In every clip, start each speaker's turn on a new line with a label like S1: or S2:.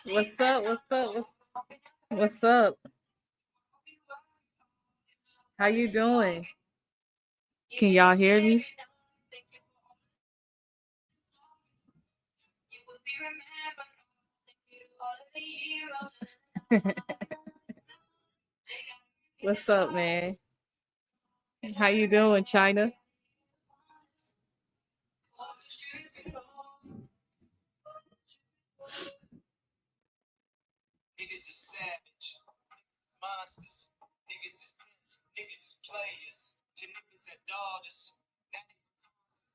S1: What's up? What's up? What's up? How you doing? Can y'all hear me? What's up, man? How you doing, China?
S2: Niggas is savage. Monsters. Niggas is pimps. Niggas is players. To niggas that daughters.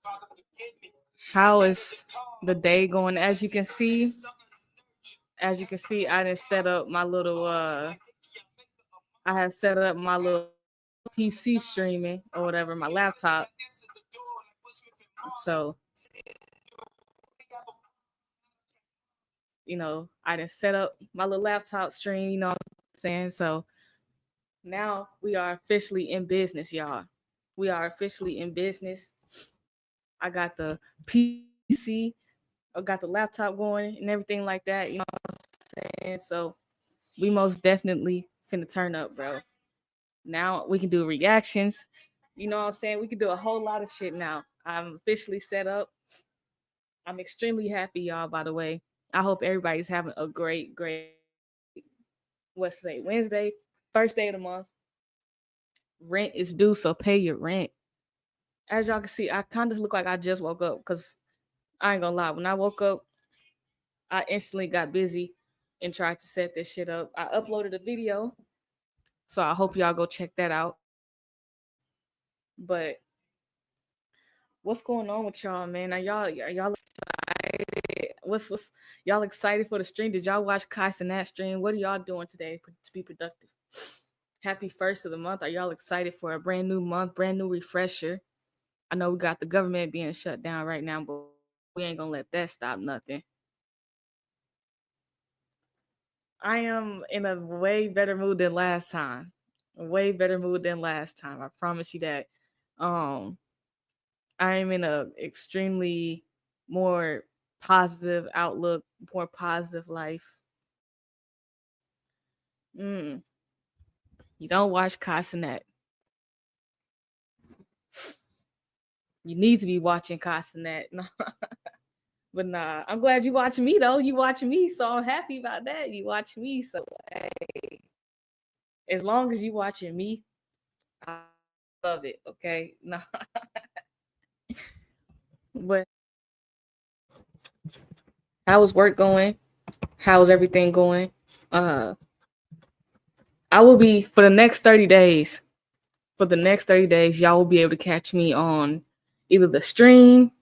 S2: Father forgive me.
S1: How is the day going? As you can see, I didn't set up my little I have set up my little PC streaming or whatever, my laptop. So, I didn't set up my little laptop stream, you know what I'm saying? So now we are officially in business, y'all. We are officially in business. I got the PC, I got the laptop going and everything like that, you know what I'm saying? So we most definitely finna turn up, bro. Now we can do reactions. You know what I'm saying? We can do a whole lot of shit now. I'm officially set up. I'm extremely happy, y'all, by the way. I hope everybody's having a great, what's today? Wednesday, first day of the month. Rent is due, so pay your rent. As y'all can see, I kind of look like I just woke up because I ain't gonna lie. When I woke up, I instantly got busy and tried to set this shit up. I uploaded a video, so I hope y'all go check that out. But what's going on with y'all, man? Are y'all excited? What's y'all excited for the stream? Did y'all watch Kai Cenat stream? What are y'all doing today to be productive? Happy first of the month. Are y'all excited for a brand new month, brand new refresher? I know we got the government being shut down right now, but we ain't gonna let that stop nothing. I am in a way better mood than last time. A way better mood than last time. I promise you that. Um, I am in a extremely more positive outlook, more positive life. Mm. You don't watch Casanet. You need to be watching Casanet. No. But nah, I'm glad you watching me though. You watching me, so I'm happy about that. You watching me, so hey, as long as you watching me, I love it. Okay, no. But how's work going? How's everything going? Uh, I will be for the next 30 days. For the next 30 days, y'all will be able to catch me on either the stream.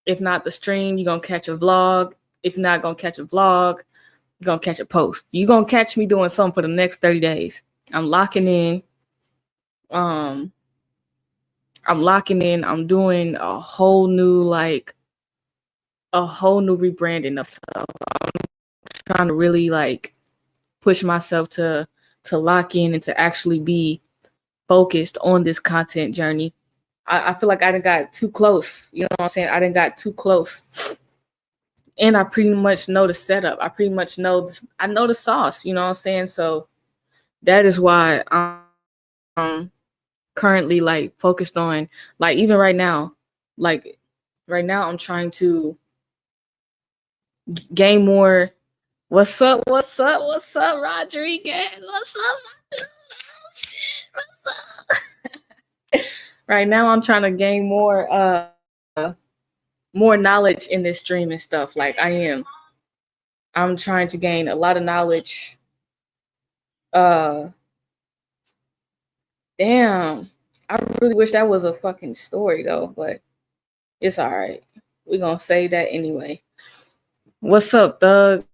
S1: If not the stream, you're gonna catch a vlog. If you're not gonna catch a vlog, you're gonna catch a post. You're gonna catch me doing something for the next 30 days. I'm locking in. Um, I'm locking in. I'm doing a whole new rebranding of stuff. I'm trying to really push myself to lock in and to actually be focused on this content journey. I feel like I done got too close. You know what I'm saying? I done got too close. And I pretty much know the setup. I pretty much know I know the sauce, you know what I'm saying? So that is why I'm currently focused on even right now, I'm trying to gain more. What's up? What's up? What's up, Rodriguez? What's up, my dude? Oh, shit. What's up? Right now I'm trying to gain more knowledge in this stream and stuff. I'm trying to gain a lot of knowledge. Damn. I really wish that was a fucking story though, but it's all right. We're gonna say that anyway. What's up, Thug?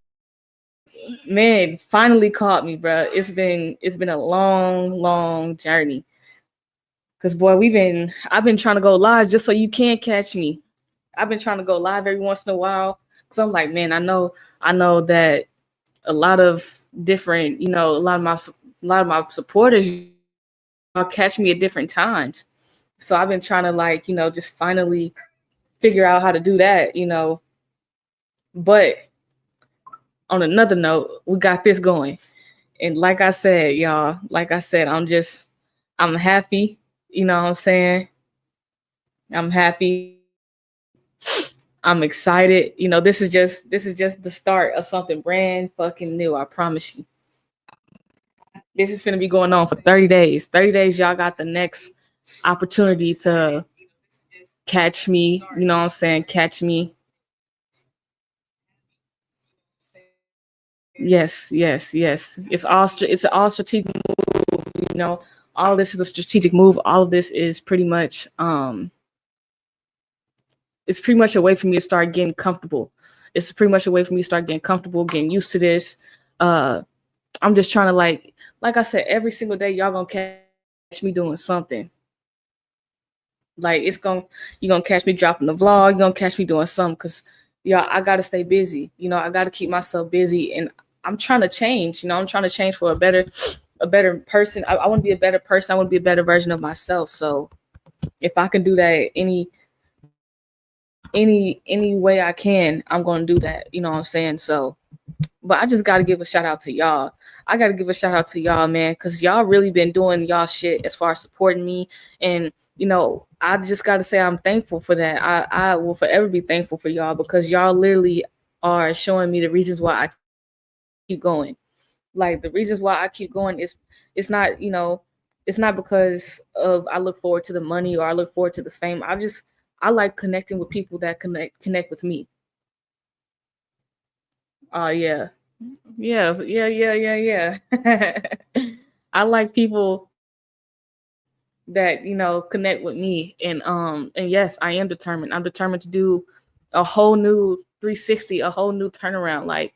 S1: Man, finally caught me, bro. It's been a long journey. Cause boy, I've been trying to go live just so you can't catch me. I've been trying to go live every once in a while. Cause I'm like, man, I know that a lot of different, a lot of my supporters y'all catch me at different times. So I've been trying to like, just finally figure out how to do that. But on another note, we got this going. And like I said, y'all, I'm happy. You know what I'm saying? I'm happy. I'm excited. This is just the start of something brand fucking new. I promise you. This is gonna be going on for 30 days. 30 days, y'all got the next opportunity to catch me. You know what I'm saying? Catch me. Yes. It's all strategic move. All this is a strategic move. All of this is pretty much it's pretty much a way for me to start getting comfortable. It's pretty much a way for me to start getting comfortable, getting used to this. Uh, I'm just trying to like I said, every single day y'all gonna catch me doing something. Like you're gonna catch me dropping the vlog. You're gonna catch me doing something because y'all, I gotta stay busy. I gotta keep myself busy, and I'm trying to change. I'm trying to change for a better person. I want to be a better person. I want to be a better version of myself. So if I can do that any way I can, I'm gonna do that. You know what I'm saying? So, but I just gotta give a shout out to y'all. I gotta give a shout out to y'all, man, because y'all really been doing y'all shit as far as supporting me. And I just gotta say I'm thankful for that. I will forever be thankful for y'all because y'all literally are showing me the reasons why I keep going. Like the reasons why I keep going is it's not, it's not because of I look forward to the money or I look forward to the fame. I like connecting with people that connect with me. Oh yeah. Yeah. I like people that connect with me, and yes, I am determined. I'm determined to do a whole new 360, a whole new turnaround. Like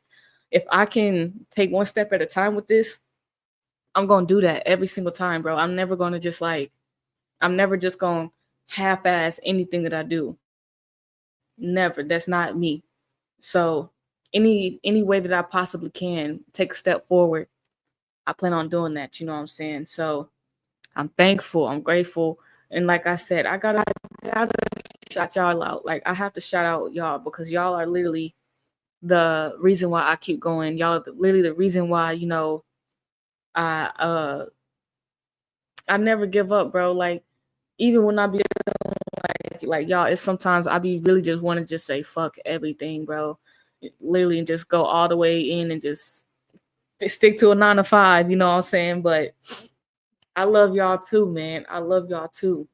S1: if I can take one step at a time with this, I'm gonna do that every single time, bro. I'm never just gonna half-ass anything that I do. Never. That's not me. So any way that I possibly can take a step forward, I plan on doing that. You know what I'm saying? So I'm thankful. I'm grateful. And like I said, I gotta shout y'all out. Like I have to shout out y'all because y'all are literally the reason why I keep going. Y'all are literally the reason why, I I never give up, bro. Like even when I be like y'all, it's sometimes I be really just want to just say fuck everything, bro. Literally and just go all the way in and just stick to a 9 to 5, you know what I'm saying? But I love y'all too, man. I love y'all too.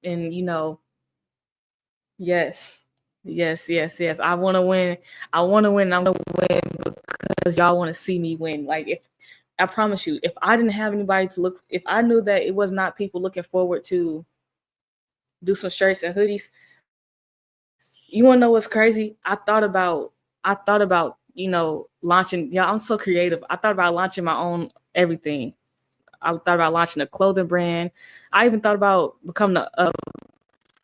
S1: And yes. Yes. I want to win. I want to win. I'm going to win because y'all want to see me win. Like if I promise you, if I didn't have anybody to look, if I knew that it was not people looking forward to do some shirts and hoodies, you want to know what's crazy? I thought about, launching. Yeah, I'm so creative. I thought about launching my own everything. I thought about launching a clothing brand. I even thought about becoming a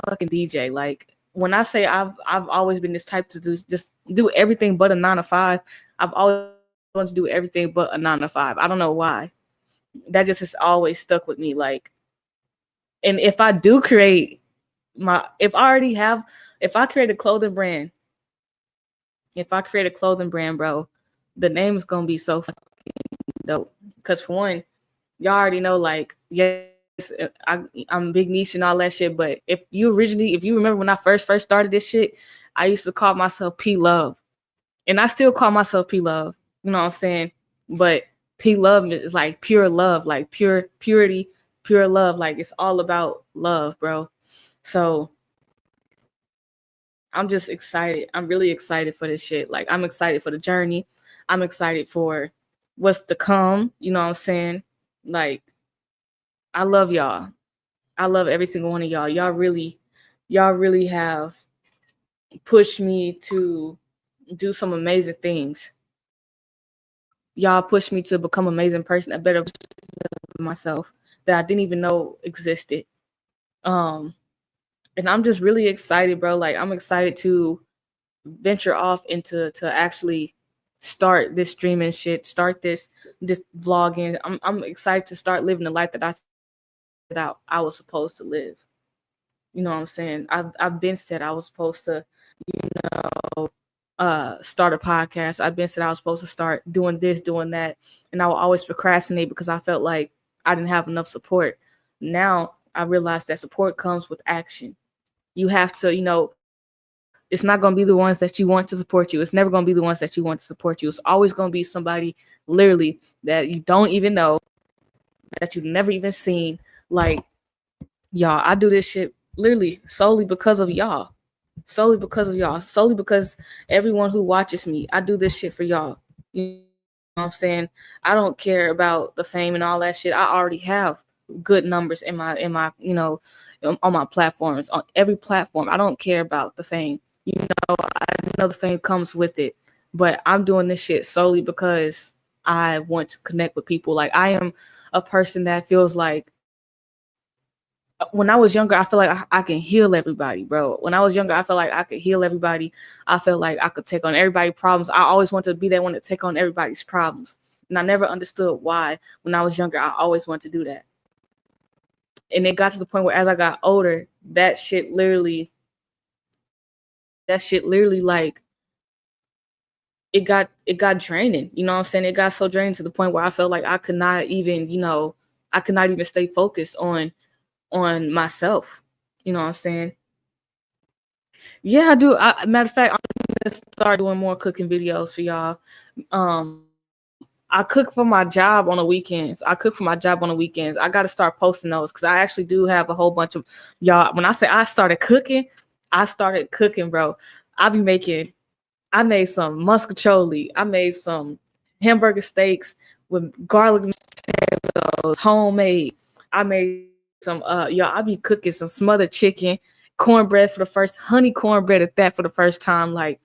S1: fucking DJ. Like when I say I've always been this type to just do everything but a 9 to 5. I've always wanted to do everything but a 9 to 5. I don't know why. That just has always stuck with me. Like, and if I do create if I create a clothing brand, bro, the name is gonna be so fucking dope. Cause for one, y'all already know, like, yes, I'm Biggneish and all that shit. But if you remember when I first started this shit, I used to call myself P Love, and I still call myself P Love. You know what I'm saying? But P Love is like pure love, like purity, pure love. Like it's all about love, bro. So I'm just excited. I'm really excited for this shit. Like I'm excited for the journey. I'm excited for what's to come. You know what I'm saying? Like I love y'all. I love every single one of y'all. Y'all really have pushed me to do some amazing things. Y'all pushed me to become an amazing person, a better version of myself that I didn't even know existed. Um, and I'm just really excited, bro. Like I'm excited to venture off into to actually start this streaming shit, start this vlogging. I'm excited to start living the life that I set out I was supposed to live. You know what I'm saying? I've been said I was supposed to, you know, start a podcast. I've been said I was supposed to start doing this, doing that, and I would always procrastinate because I felt like I didn't have enough support. Now I realize that support comes with action. You have to, it's not going to be the ones that you want to support you. It's never going to be the ones that you want to support you. It's always going to be somebody literally that you don't even know, that you've never even seen. Like, y'all, I do this shit literally solely because of y'all. Solely because of y'all. Solely because everyone who watches me, I do this shit for y'all. You know what I'm saying? I don't care about the fame and all that shit. I already have good numbers in my on my platforms, on every platform. I don't care about the fame. I know the fame comes with it, but I'm doing this shit solely because I want to connect with people. Like I am a person that feels like when I was younger, I feel like I can heal everybody, bro. When I was younger, I felt like I could heal everybody. I felt like I could take on everybody's problems. I always wanted to be that one to take on everybody's problems. And I never understood why when I was younger, I always wanted to do that. And it got to the point where as I got older, that shit literally like it got draining. You know what I'm saying? It got so draining to the point where I felt like I could not even, I could not even stay focused on myself. You know what I'm saying? Yeah, I do. Matter of fact, I'm gonna start doing more cooking videos for y'all. I cook for my job on the weekends. I got to start posting those because I actually do have a whole bunch of y'all. When I say I started cooking, bro. I be making. I made some muscatoli. I made some hamburger steaks with garlic and potatoes, homemade. I made some y'all. I be cooking some smothered chicken, cornbread for the first honey cornbread at that for the first time. Like,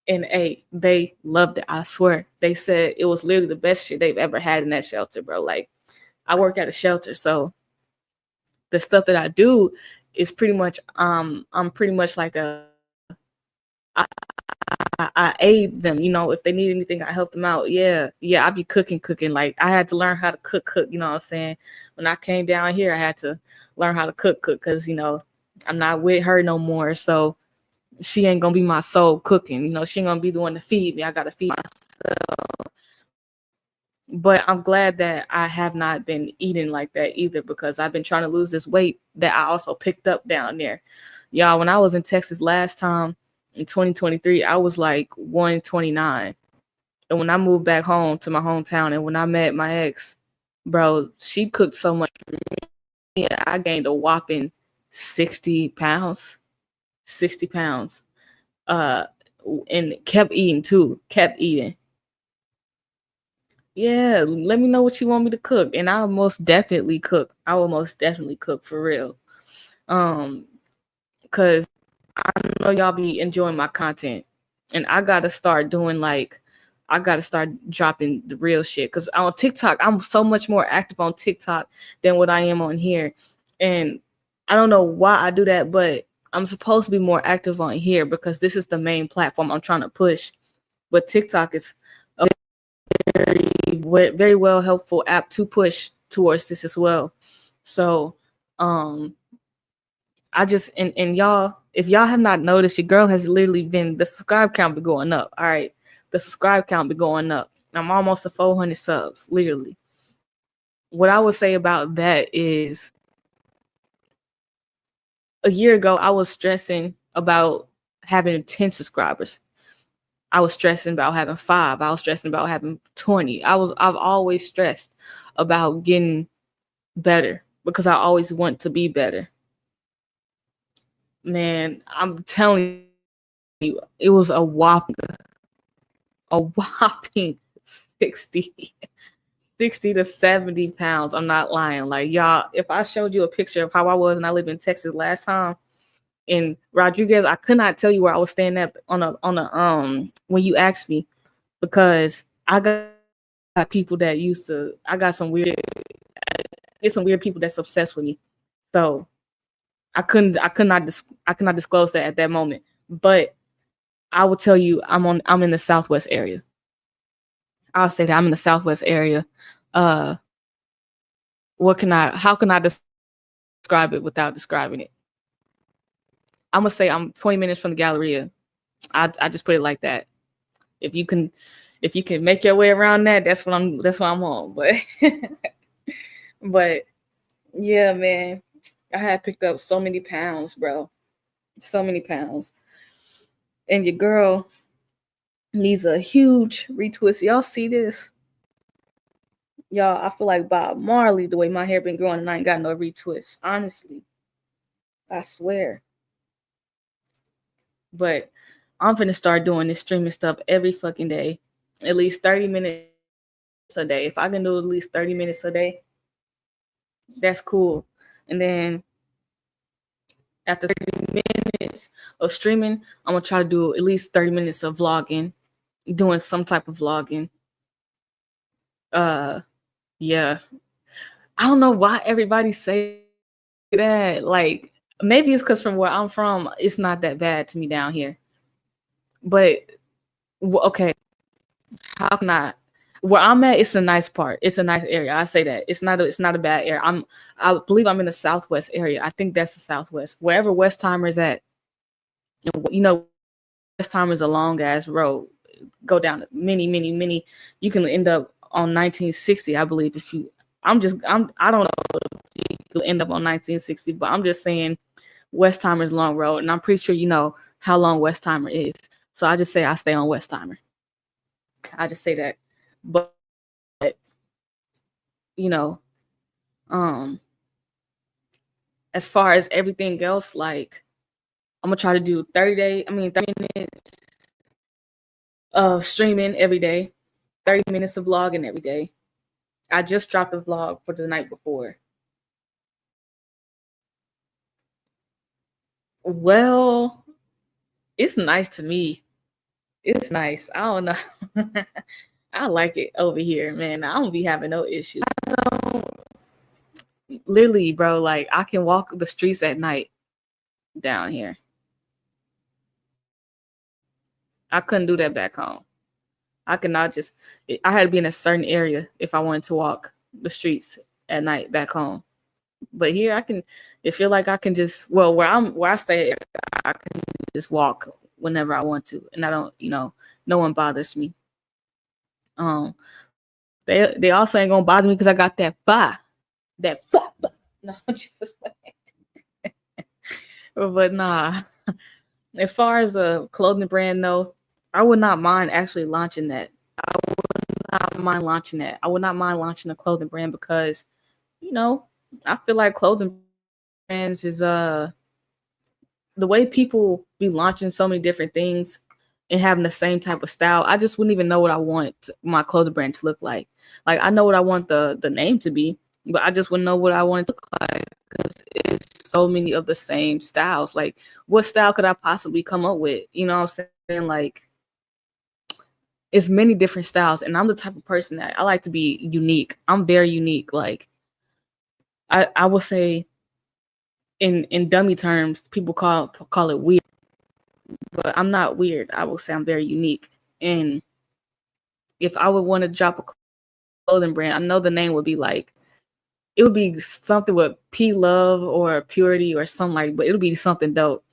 S1: and they loved it. I swear. They said it was literally the best shit they've ever had in that shelter, bro. Like, I work at a shelter, so the stuff that I do is pretty much I'm pretty much like I aid them, if they need anything, I help them out. Yeah, I be cooking. Like I had to learn how to cook, you know what I'm saying? When I came down here, I had to learn how to cook, because, I'm not with her no more. So she ain't gonna be my soul cooking. She ain't gonna be the one to feed me. I gotta feed myself. But I'm glad that I have not been eating like that either, because I've been trying to lose this weight that I also picked up down there. Y'all, when I was in Texas last time in 2023, I was like 129. And when I moved back home to my hometown and when I met my ex, bro, she cooked so much for me. I gained a whopping 60 pounds. 60 pounds. Uh, and kept eating too. Kept eating. Yeah, let me know what you want me to cook, and I'll most definitely cook. I will most definitely cook for real. Cause I know y'all be enjoying my content, and I gotta start dropping the real shit. Cause on TikTok, I'm so much more active on TikTok than what I am on here, and I don't know why I do that, but I'm supposed to be more active on here because this is the main platform I'm trying to push. But TikTok is a very well helpful app to push towards this as well. So, I just and y'all, if y'all have not noticed, your girl has literally been the subscribe count be going up. All right, the subscribe count be going up. I'm almost to 400 subs, literally. What I would say about that is, a year ago I was stressing about having 10 subscribers. I was stressing about having 5. I was stressing about having 20. I've always stressed about getting better because I always want to be better. Man, I'm telling you, it was a whopping 60 60 to 70 pounds. I'm not lying. Like, y'all, if I showed you a picture of how I was when I lived in Texas last time in Rodriguez, I could not tell you where I was staying at on a when you asked me, because I got people that used to, I got some weird, there's some weird people that's obsessed with me. So I could not disclose that at that moment. But I will tell you, I'm in the Southwest area. I'll say that I'm in the Southwest area. Uh, how can I describe it without describing it? I'm gonna say I'm 20 minutes from the Galleria. I just put it like that. If you can, if you can make your way around that, that's what I'm on. But but yeah, man, I had picked up so many pounds, bro. So many pounds. And your girl needs a huge retwist. Y'all see this? Y'all, I feel like Bob Marley the way my hair been growing and I ain't got no retwist. Honestly. I swear. But I'm finna start doing this streaming stuff every fucking day. At least 30 minutes a day. If I can do at least 30 minutes a day, that's cool. And then after 30 minutes of streaming, I'm gonna try to do at least 30 minutes of vlogging, doing some type of vlogging. Yeah. I don't know why everybody say that. Like, maybe it's because from where I'm from, it's not that bad to me down here. But okay, how can I? Where I'm at, it's a nice part. It's a nice area. I say that it's not a bad area. I believe I'm in the Southwest area. I think that's the Southwest. Wherever Westheimer is at, you know, Westheimer is a long ass road. Go down many. You can end up on 1960, I believe. I don't know if you could end up on 1960, but I'm just saying Westheimer's long road, and I'm pretty sure you know how long Westheimer is. So I just say I stay on Westheimer. I just say that. But you know, as far as everything else, like I'm gonna try to do 30 minutes of streaming every day, 30 minutes of vlogging every day. I just dropped a vlog for the night before. Well, it's nice to me. It's nice. I don't know. I like it over here, man. I don't be having no issues. Literally, bro, like I can walk the streets at night down here. I couldn't do that back home. I could not just, I had to be in a certain area if I wanted to walk the streets at night back home. But here it feel like I can just, well, where I stay, I can just walk whenever I want to. And I don't, no one bothers me. They also ain't gonna bother me because I got that ba. No, just but nah. As far as a clothing brand though, I would not mind actually launching that. I would not mind launching that. I would not mind launching a clothing brand because, I feel like clothing brands is the way people be launching so many different things and having the same type of style. I just wouldn't even know what I want my clothing brand to look like. Like I know what I want the name to be, but I just wouldn't know what I want it to look like because it's so many of the same styles. Like what style could I possibly come up with? You know what I'm saying? Like it's many different styles, and I'm the type of person that I like to be unique. I'm very unique. Like I will say in dummy terms, people call it weird, but I'm not weird. I will say I'm very unique. And if I would want to drop a clothing brand, I know the name would be like, it would be something with P Love or Purity or something like, but it'll be something dope.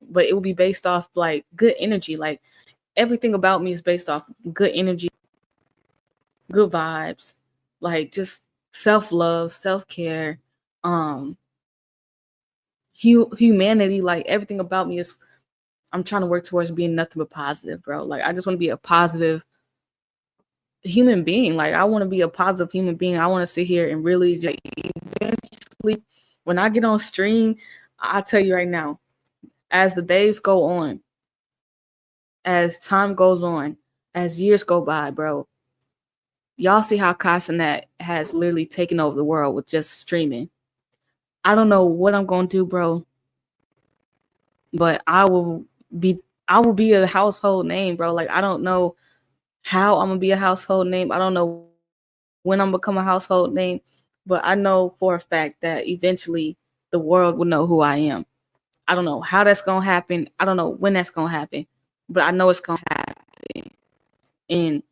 S1: But it would be based off like good energy. Like everything about me is based off good energy, good vibes, like just self-love, self-care, humanity. Like everything about me is, I'm trying to work towards being nothing but positive, bro. Like I just want to be a positive human being. Like I want to be a positive human being. I want to sit here and really just eventually, when I get on stream, I'll tell you right now, as the days go on, as time goes on, as years go by, bro, Y'all see how Casanat has literally taken over the world with just streaming. I don't know what I'm gonna do, bro, but be I will be a household name, bro. Like I don't know how I'm gonna be a household name. I don't know when I'm gonna become a household name, but I know for a fact that eventually the world will know who I am. I don't know how that's gonna happen. I don't know when that's gonna happen, but I know it's gonna happen. And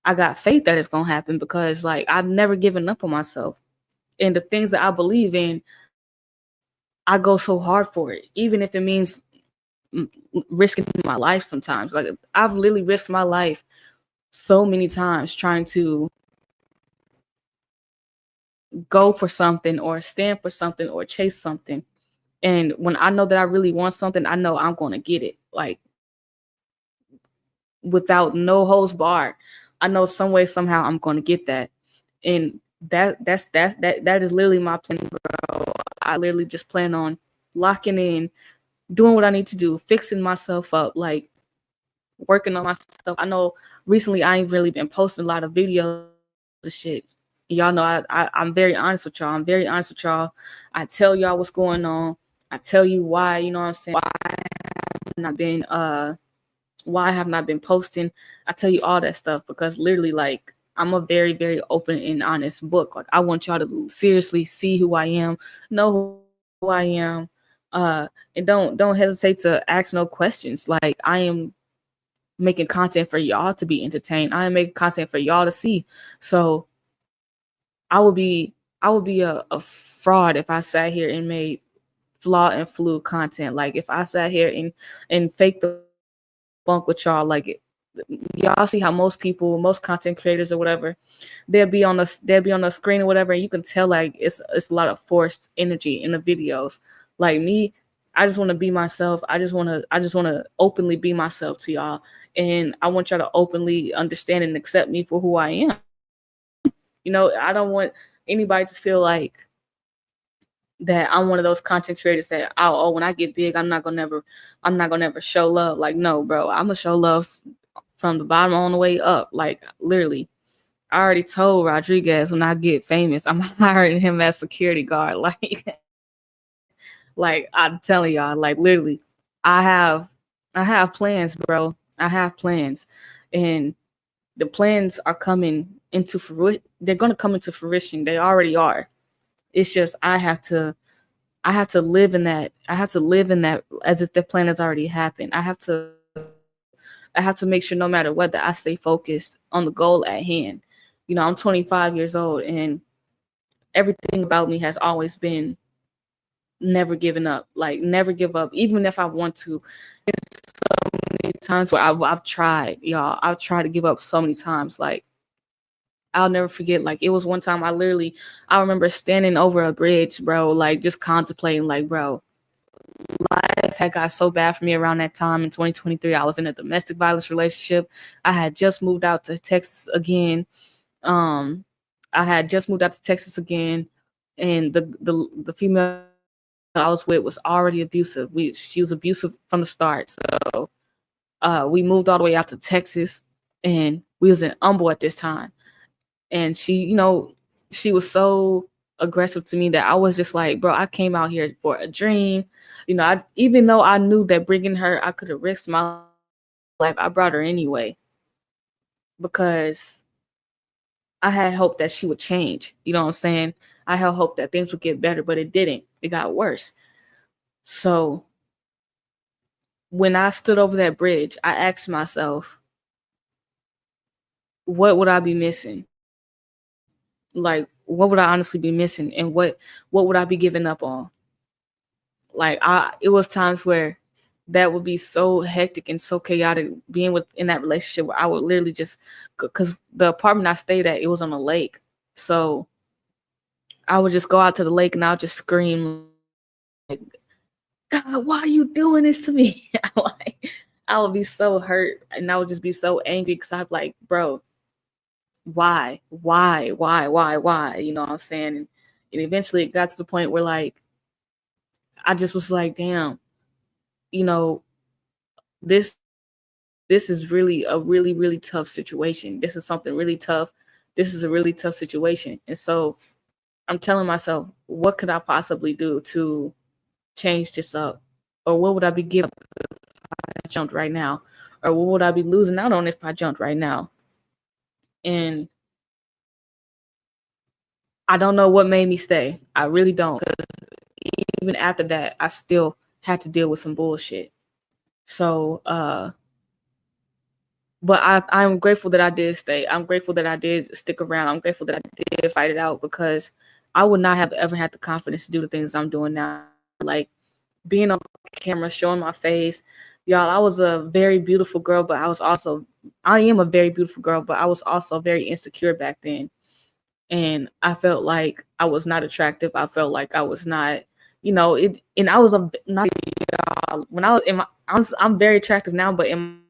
S1: I got faith that it's gonna happen because like I've never given up on myself. And the things that I believe in, I go so hard for it, even if it means risking my life sometimes. Like I've literally risked my life so many times trying to go for something or stand for something or chase something. And when I know that I really want something, I know I'm going to get it. Like without no holds barred. I know some way somehow I'm going to get that. And that is literally my plan, bro. I literally just plan on locking in, doing what I need to do, fixing myself up, like working on myself. I know recently I ain't really been posting a lot of videos and shit. Y'all know I'm very honest with y'all. I'm very honest with y'all. I tell y'all what's going on. I tell you why, you know what I'm saying? Why I have not been posting. I tell you all that stuff because literally like I'm a very, very open and honest book. Like I want y'all to seriously see who I am, know who I am, and don't hesitate to ask no questions. Like I am making content for y'all to be entertained. I am making content for y'all to see. So I would be a fraud if I sat here and made flaw and fluid content. Like if I sat here and fake the funk with y'all, like y'all see how most people, most content creators or whatever, they'll be on the screen or whatever, and you can tell like it's a lot of forced energy in the videos. Like me, I just want to be myself. I just want to openly be myself to y'all, and I want y'all to openly understand and accept me for who I am. I don't want anybody to feel like that I'm one of those content creators that when I get big, I'm not gonna never show love. Like no, bro, I'm gonna show love from the bottom on the way up. Like literally, I already told Rodriguez when I get famous, I'm hiring him as security guard. Like I'm telling y'all, like literally, I have I have plans, bro. I have plans, and the plans are coming into fruition. They're gonna come into fruition. They already are. It's just I have to live in that. I have to live in that as if the plan has already happened. I have to make sure no matter what that I stay focused on the goal at hand. You know, I'm 25 years old and everything about me has always been never giving up. Like never give up, even if I want to. So many times where I've tried, y'all. I've tried to give up so many times. Like I'll never forget. Like it was one time I remember standing over a bridge, bro. Like just contemplating, like, bro, life had got so bad for me around that time in 2023. I was in a domestic violence relationship. I had just moved out to Texas again. Um, I had just moved out to Texas again, and the female I was with was already abusive. She was abusive from the start. So we moved all the way out to Texas, and we was in Humble at this time. And she, she was so aggressive to me that I was just like, bro, I came out here for a dream. Even though I knew that bringing her, I could have risked my life, I brought her anyway because I had hope that she would change. You know what I'm saying? I had hope that things would get better, but it didn't. It got worse. So when I stood over that bridge, I asked myself, what would I be missing? Like, what would I honestly be missing? And what would I be giving up on? Like it was times where that would be so hectic and so chaotic being in that relationship where I would literally just because the apartment I stayed at, it was on a lake. So I would just go out to the lake and I would just scream like, God, why are you doing this to me? Like I would be so hurt and I would just be so angry because I'm like, bro, why? You know what I'm saying? And eventually it got to the point where like I just was like, damn, you know, this this is really a really, really tough situation. This is something really tough. This is a really tough situation. And so I'm telling myself, what could I possibly do to change this up? Or what would I be giving up if I jumped right now? Or what would I be losing out on if I jumped right now? And I don't know what made me stay. I really don't. Because even after that, I still had to deal with some bullshit. So, but I'm grateful that I did stay. I'm grateful that I did stick around. I'm grateful that I did fight it out because I would not have ever had the confidence to do the things I'm doing now. Like being on camera, showing my face. Y'all, I was a very beautiful girl, but I am a very beautiful girl, but I was also very insecure back then. And I felt like I was not attractive. I felt like I was not, and I was not, when I was in I'm very attractive now, but in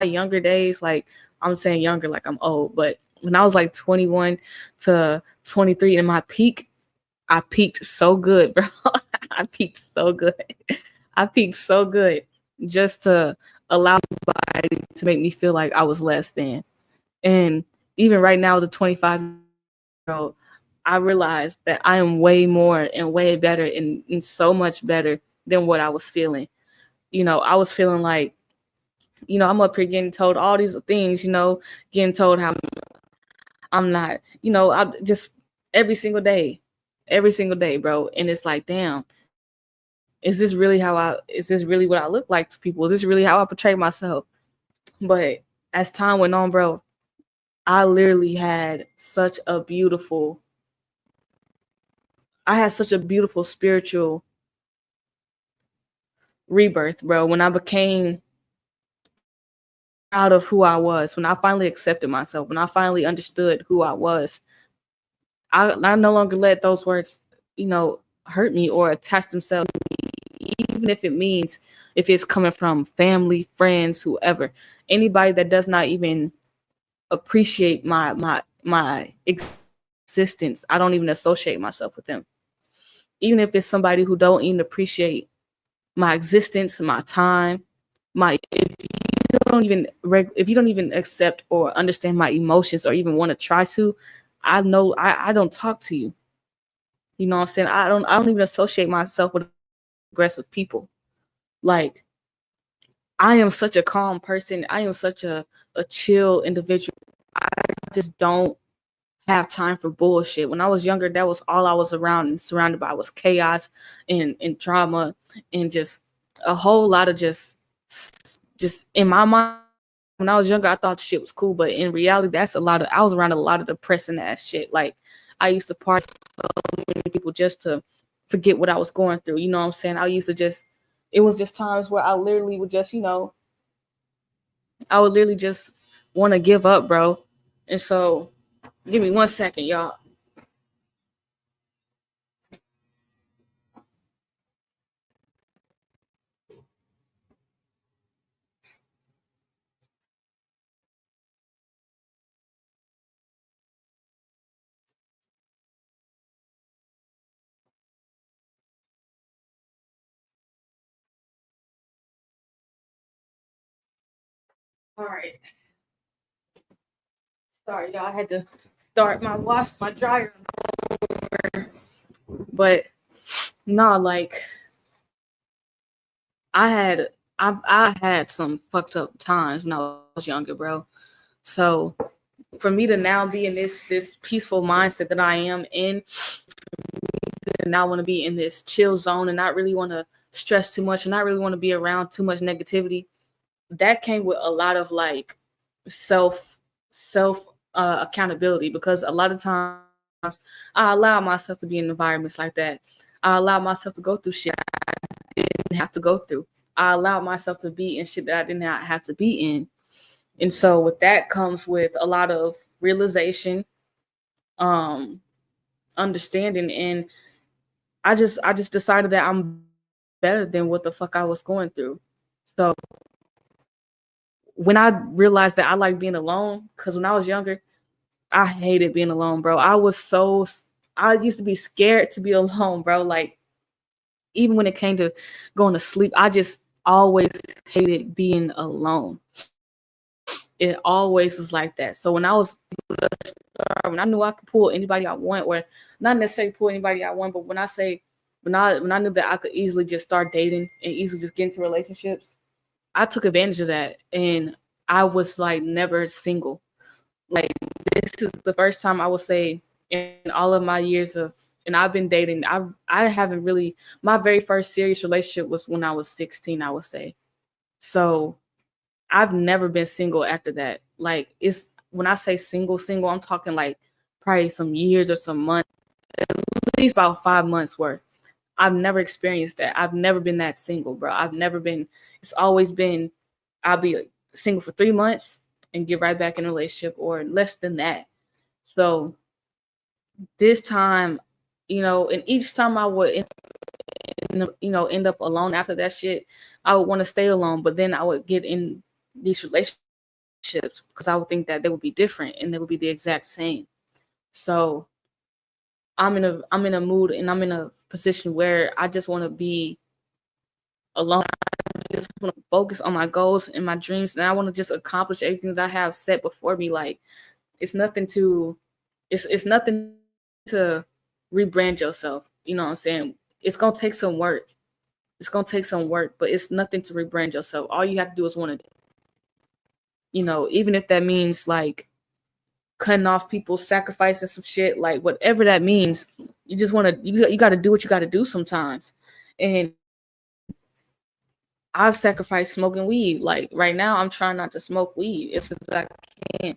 S1: my younger days, like I'm saying younger, like I'm old, but when I was like 21 to 23 in my peak, I peaked so good, bro. I peaked so good. I peaked so good just to allow somebody to make me feel like I was less than. And even right now, the 25-year old, I realized that I am way more and way better and so much better than what I was feeling. I was feeling like, I'm up here getting told all these things, getting told how I'm not, I just every single day, bro. And it's like, damn, is this really what I look like to people? Is this really how I portray myself? But as time went on, bro, I literally had such a beautiful spiritual rebirth, bro. When I became proud of who I was, when I finally accepted myself, when I finally understood who I was, I no longer let those words, hurt me or attach themselves to me, even if it's coming from family, friends, whoever, anybody that does not even appreciate my existence. I don't even associate myself with them. Even if it's somebody who don't even appreciate my existence, my time, my if you don't even accept or understand my emotions or even want to try to, I know I don't talk to you. You know what I'm saying? I don't even associate myself with aggressive people. Like I am such a calm person. I am such a chill individual. I just don't have time for bullshit. When I was younger, that was all I was around and surrounded by was chaos and drama and just a whole lot of just in my mind. When I was younger, I thought shit was cool, but in reality, I was around a lot of depressing ass shit. Like I used to party with so many people just to forget what I was going through. You know what I'm saying? It was just times where I literally would just, I would literally just want to give up, bro. And so, give me 1 second, y'all. All right. Sorry, y'all. I had to start my dryer. But no, like I had some fucked up times when I was younger, bro. So for me to now be in this peaceful mindset that I am in, and now want to be in this chill zone and not really want to stress too much and not really want to be around too much negativity, that came with a lot of like self accountability, because a lot of times I allow myself to be in environments like that. I allow myself to go through shit I didn't have to go through. I allowed myself to be in shit that I did not have to be in. And so with that comes with a lot of realization, um, understanding, and I just decided that I'm better than what the fuck I was going through. So when I realized that I like being alone, because when I was younger, I hated being alone, bro. I used to be scared to be alone, bro. Like even when it came to going to sleep, I just always hated being alone. it always was like that. So when I was when I knew I could pull anybody I want, or not necessarily pull anybody I want, but when I knew that I could easily just start dating and easily just get into relationships, I took advantage of that, and I was like never single. Like, this is the first time I would say in all of my years of, and I've been dating. I haven't really, my very first serious relationship was when I was 16, I would say. So I've never been single after that. Like, it's when I say single, single, I'm talking like probably some years or some months, at least about 5 months worth. I've never experienced that. I've never been that single, bro. I've never been. It's always been, I'll be like, single for 3 months and get right back in a relationship, or less than that. So this time, and each time I would, end up alone after that shit, I would want to stay alone. But then I would get in these relationships because I would think that they would be different and they would be the exact same. So I'm in a mood and I'm in a position where I just want to be alone. I just want to focus on my goals and my dreams, and I want to just accomplish everything that I have set before me. Like, it's nothing to, it's nothing to rebrand yourself. You know what I'm saying? It's gonna take some work. It's gonna take some work, but it's nothing to rebrand yourself. All you have to do is want to, even if that means like cutting off people, sacrificing some shit, like whatever that means. You just want to, you got to do what you got to do sometimes. And I sacrifice smoking weed. Like right now, I'm trying not to smoke weed as much as I can.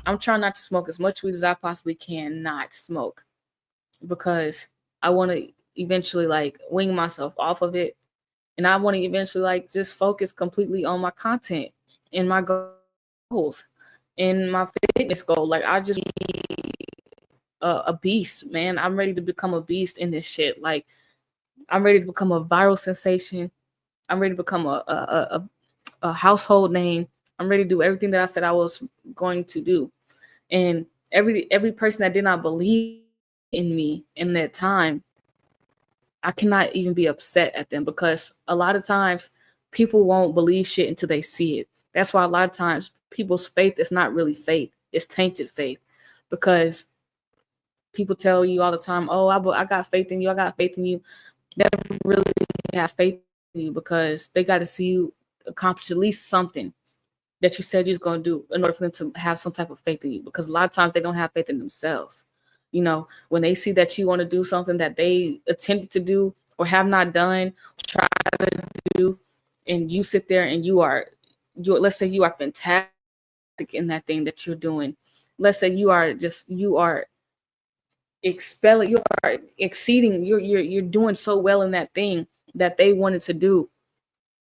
S1: I'm trying not to smoke as much weed as I possibly can not smoke, because I want to eventually like wing myself off of it, and I want to eventually like just focus completely on my content and my goals and my fitness goal. Like, I just be a beast, man. I'm ready to become a beast in this shit. Like, I'm ready to become a viral sensation. I'm ready to become a household name. I'm ready to do everything that I said I was going to do. And every person that did not believe in me in that time, I cannot even be upset at them, because a lot of times people won't believe shit until they see it. That's why a lot of times people's faith is not really faith. It's tainted faith, because people tell you all the time, "Oh, I got faith in you. I got faith in you." They never really have faith in you, because they got to see you accomplish at least something that you said you was going to do in order for them to have some type of faith in you. Because a lot of times they don't have faith in themselves. When they see that you want to do something that they attempted to do or have not done, try to do, and you sit there and let's say you are fantastic in that thing that you're doing. Let's say you are expelling, you are exceeding, you're doing so well in that thing that they wanted to do,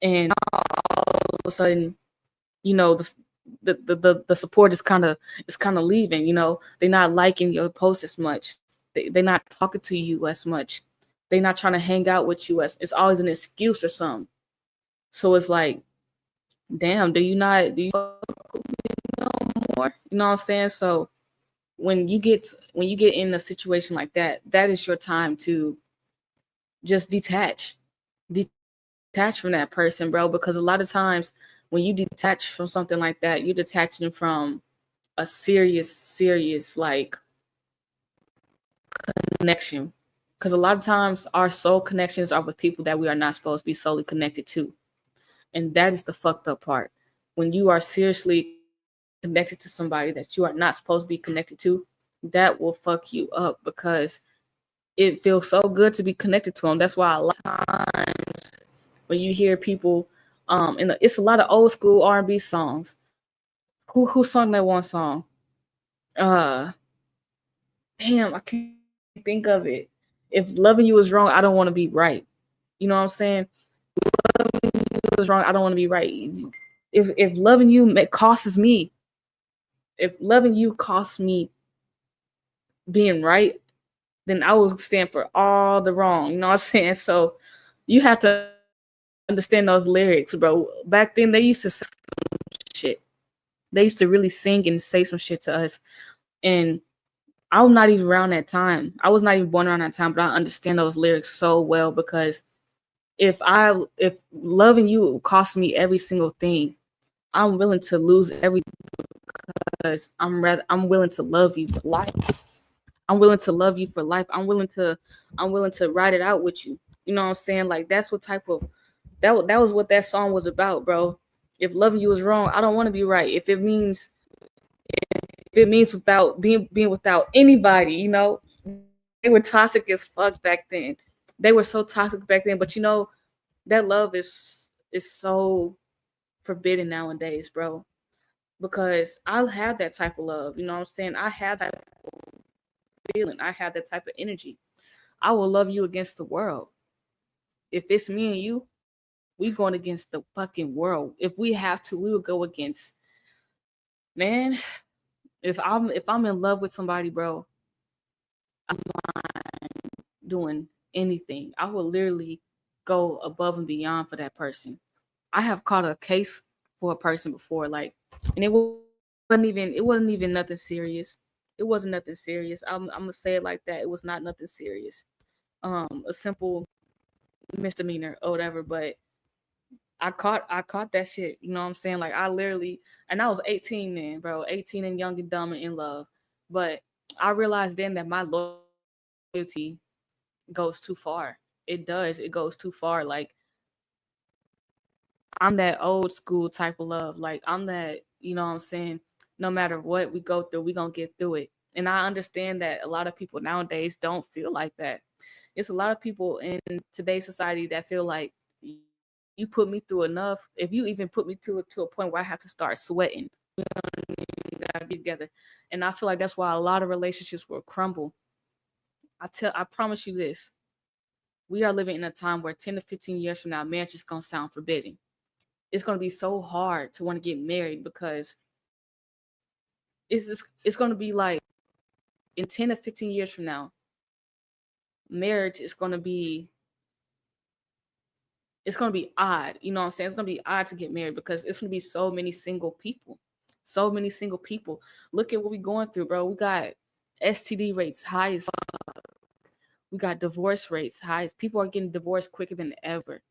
S1: and all of a sudden, the support is kind of leaving. They're not liking your post as much. They're not talking to you as much. They're not trying to hang out with you. It's always an excuse or something. So it's like, damn, do you fuck with me no more? You know what I'm saying? So when you get in a situation like that, that is your time to just detach from that person, bro. Because a lot of times when you detach from something like that, you're detaching from a serious like connection. Because a lot of times our soul connections are with people that we are not supposed to be solely connected to, and that is the fucked up part. When you are seriously connected to somebody that you are not supposed to be connected to, that will fuck you up, because it feels so good to be connected to them. That's why a lot of times when you hear people, it's a lot of old school R&B songs. Who sung that one song? Uh, Damn, I can't think of it. If loving you is wrong, I don't want to be right. You know what I'm saying? Loving you is wrong, I don't want to be right. If loving you costs me, if loving you costs me being right, then I will stand for all the wrong. You know what I'm saying? So you have to understand those lyrics, bro. Back then they used to say shit. They used to really sing and say some shit to us. And I'm not even around that time. I was not even born around that time, but I understand those lyrics so well, because if loving you cost me every single thing, I'm willing to lose everything because I'm willing to love you for life. I'm willing to love you for life. I'm willing to ride it out with you. You know what I'm saying? Like that's what type of that was what that song was about, bro. If loving you is wrong, I don't want to be right. If it means without being without anybody, they were toxic as fuck back then. They were so toxic back then, but that love is so forbidden nowadays, bro. Because I have that type of love, you know what I'm saying? I have that feeling. I have that type of energy. I will love you against the world. If it's me and you, we going against the fucking world. If we have to, we will go against, man. If I'm in love with somebody, bro, I'm doing anything. I will literally go above and beyond for that person. I have caught a case for a person before, like, and it wasn't even nothing serious. It wasn't nothing serious. I'm gonna say it like that. It was not nothing serious. A simple misdemeanor or whatever. But I caught that shit. You know what I'm saying? Like I literally, and I was 18 then, bro. 18 and young and dumb and in love. But I realized then that my loyalty goes too far. It does. It goes too far. Like I'm that old school type of love. Like I'm that, you know what I'm saying? No matter what we go through, we gonna get through it. And I understand that a lot of people nowadays don't feel like that. It's a lot of people in today's society that feel like you put me through enough. If you even put me to a point where I have to start sweating, we gotta be together. And I feel like that's why a lot of relationships will crumble. I promise you this. We are living in a time where 10 to 15 years from now, marriage is gonna sound forbidden. It's gonna be so hard to want to get married because it's gonna be like in 10 to 15 years from now, marriage is gonna be it's gonna be odd. You know what I'm saying? It's gonna be odd to get married because it's gonna be so many single people. So many single people. Look at what we're going through, bro. We got STD rates high as we got divorce rates high as people are getting divorced quicker than ever.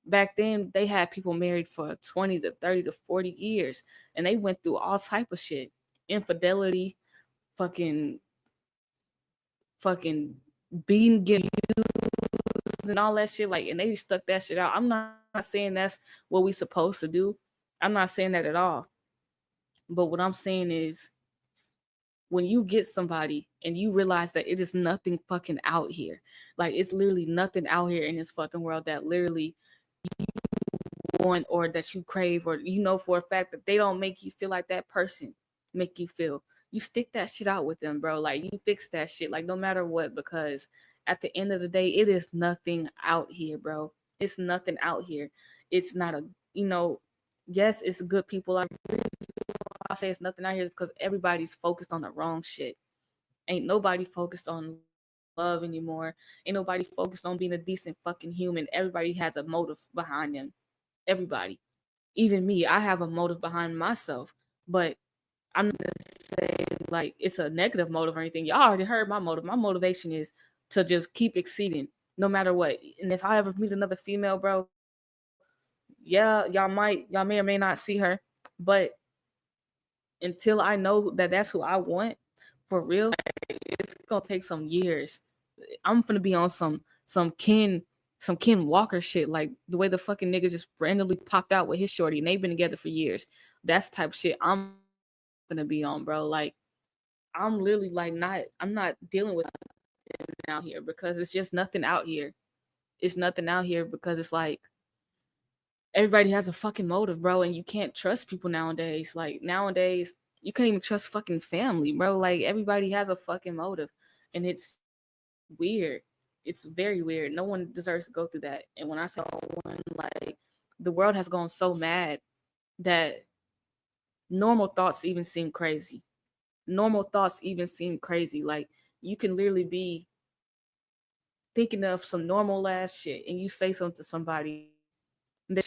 S1: Back then they had people married for 20 to 30 to 40 years and they went through all type of shit. Infidelity, fucking fucking being getting used and all that shit, like, and they stuck that shit out. I'm not saying that's what we supposed to do. I'm not saying that at all. But what I'm saying is when you get somebody and you realize that it is nothing fucking out here, like it's literally nothing out here in this fucking world that literally want or that you crave, or you know for a fact that they don't make you feel like that person make you feel, you stick that shit out with them, bro. Like you fix that shit, like no matter what, because at the end of the day, it is nothing out here, bro. It's nothing out here. It's not a, you know, yes, it's good people. I say it's nothing out here because everybody's focused on the wrong shit. Ain't nobody focused on love anymore. Ain't nobody focused on being a decent fucking human. Everybody has a motive behind them. Everybody. Even me, I have a motive behind myself. But I'm not gonna say like it's a negative motive or anything. Y'all already heard my motive. My motivation is to just keep exceeding no matter what. And if I ever meet another female, bro, yeah, y'all may or may not see her, but until I know that that's who I want for real, it's gonna take some years. I'm gonna be on some Ken Walker shit, like the way the fucking nigga just randomly popped out with his shorty and they've been together for years. That's the type of shit I'm gonna be on, bro. Like I'm literally like I'm not dealing with it out here because it's just nothing out here. It's nothing out here because it's like everybody has a fucking motive, bro, and you can't trust people nowadays. Like nowadays, you can't even trust fucking family, bro. Like everybody has a fucking motive, and it's weird. It's very weird. No one deserves to go through that. And when I say no one, like the world has gone so mad that normal thoughts even seem crazy. Normal thoughts even seem crazy. Like you can literally be thinking of some normal ass shit, and you say something to somebody, and they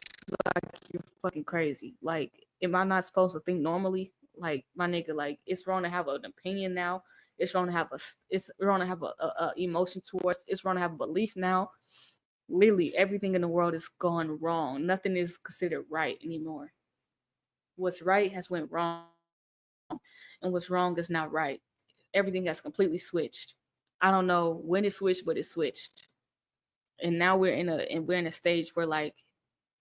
S1: like you're fucking crazy. Like, am I not supposed to think normally? Like, my nigga, like it's wrong to have an opinion now. It's wrong to have it's wrong to have a emotion towards. It's wrong to have a belief now. Literally, everything in the world is gone wrong. Nothing is considered right anymore. What's right has went wrong, and what's wrong is not right. Everything has completely switched. I don't know when it switched, but it switched. And now we're in a stage where, like,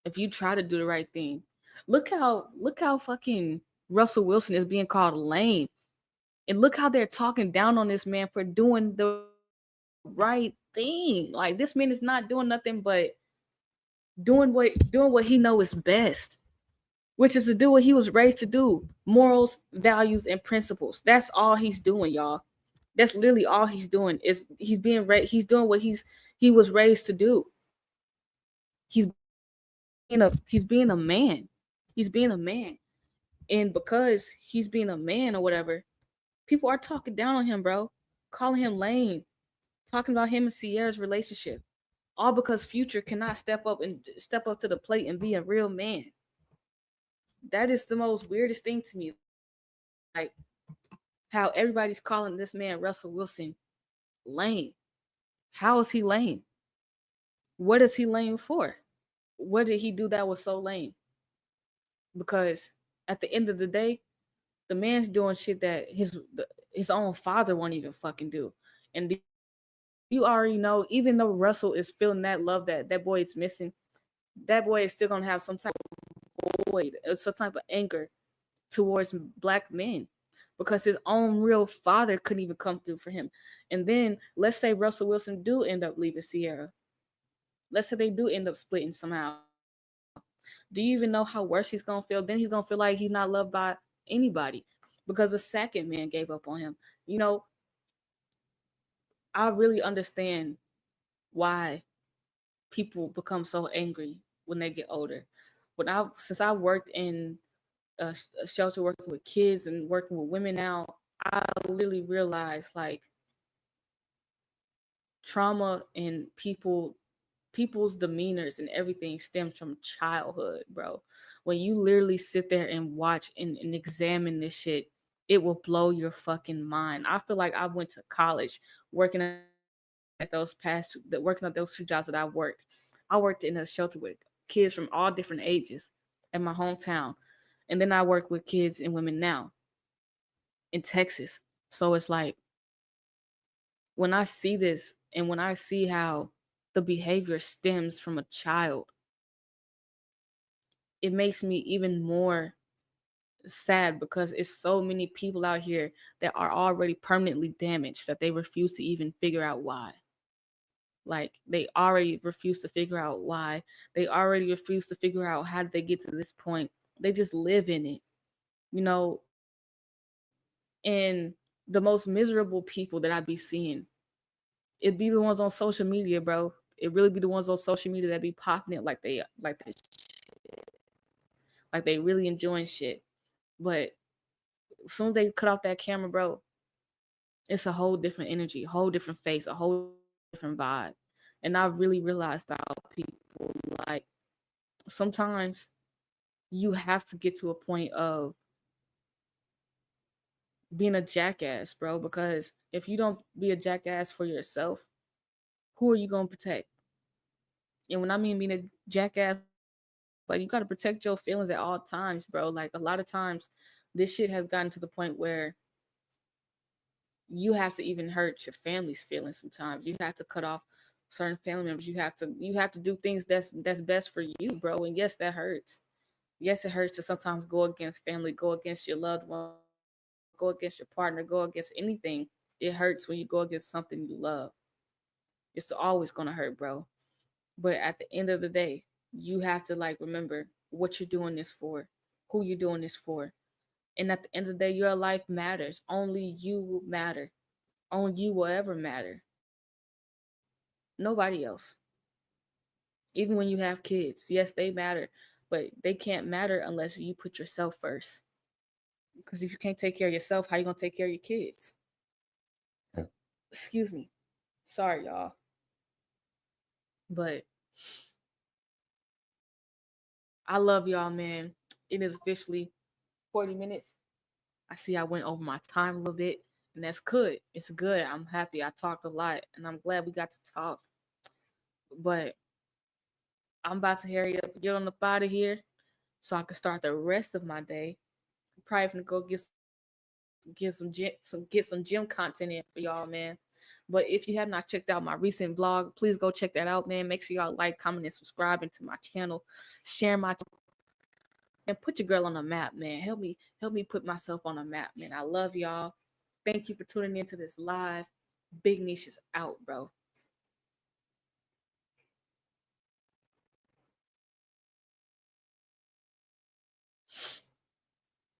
S1: if you try to do the right thing, look how fucking Russell Wilson is being called lame. And look how they're talking down on this man for doing the right thing. Like, this man is not doing nothing but doing what he know is best, which is to do what he was raised to do: morals, values, and principles. That's all he's doing, y'all. That's literally all he's doing. Is he's doing what he was raised to do. He's he's being a man. He's being a man. And because he's being a man or whatever, people are talking down on him, bro. Calling him lame. Talking about him and Sierra's relationship. All because Future cannot step up to the plate and be a real man. That is the most weirdest thing to me. Like, how everybody's calling this man Russell Wilson lame. How is he lame? What is he lame for? What did he do that was so lame? Because at the end of the day, the man's doing shit that his own father won't even fucking do. And you already know, even though Russell is feeling that love that boy is missing, that boy is still gonna have some type of void or some type of anger towards black men, because his own real father couldn't even come through for him. And then let's say Russell Wilson do end up leaving Sierra. Let's say they do end up splitting somehow. Do you even know how worse he's gonna feel? Then he's gonna feel like he's not loved by anybody because the second man gave up on him. You know, I really understand why people become so angry when they get older. Since I worked in a shelter working with kids and working with women now, I literally realized, like, trauma and people's demeanors and everything stems from childhood, bro. When you literally sit there and watch and examine this shit, it will blow your fucking mind. I feel like I went to college working working at those two jobs that I worked. I worked in a shelter with kids from all different ages in my hometown. And then I work with kids and women now in Texas. So it's like, when I see this and when I see how the behavior stems from a child, it makes me even more sad, because it's so many people out here that are already permanently damaged that they refuse to even figure out why. Like, they already refuse to figure out why. They already refuse to figure out how did they get to this point. They just live in it, you know. And the most miserable people that I be seeing, it be the ones on social media, bro. It really be the ones on social media that be popping it like they really enjoying shit. But as soon as they cut off that camera, bro, it's a whole different energy, a whole different face, a whole different vibe. And I really realized about people, like, sometimes you have to get to a point of being a jackass, bro, because if you don't be a jackass for yourself, who are you gonna protect? And when I mean being a jackass, like, you gotta protect your feelings at all times, bro. Like, a lot of times this shit has gotten to the point where you have to even hurt your family's feelings sometimes. You have to cut off certain family members. You have to do things that's best for you, bro. And yes, that hurts. Yes, it hurts to sometimes go against family, go against your loved one, go against your partner, go against anything. It hurts when you go against something you love. It's always gonna hurt, bro. But at the end of the day, you have to, like, remember what you're doing this for, who you're doing this for. And at the end of the day, your life matters. Only you will matter. Only you will ever matter. Nobody else. Even when you have kids, yes, they matter, but they can't matter unless you put yourself first. Because if you can't take care of yourself, how you gonna take care of your kids? Excuse me. Sorry, y'all. But I love y'all, man. It is officially 40 minutes. I see I went over my time a little bit, and that's good. It's good. I'm happy. I talked a lot, and I'm glad we got to talk. But I'm about to hurry up, get on up out of here. so I can start the rest of my day. Probably gonna go get some gym content in for y'all, man. But if you have not checked out my recent vlog, please go check that out, man. Make sure y'all like, comment, and subscribe into my channel. Share my and put your girl on the map, man. Help me put myself on the map, man. I love y'all. Thank you for tuning into this live. Biggneish is out, bro.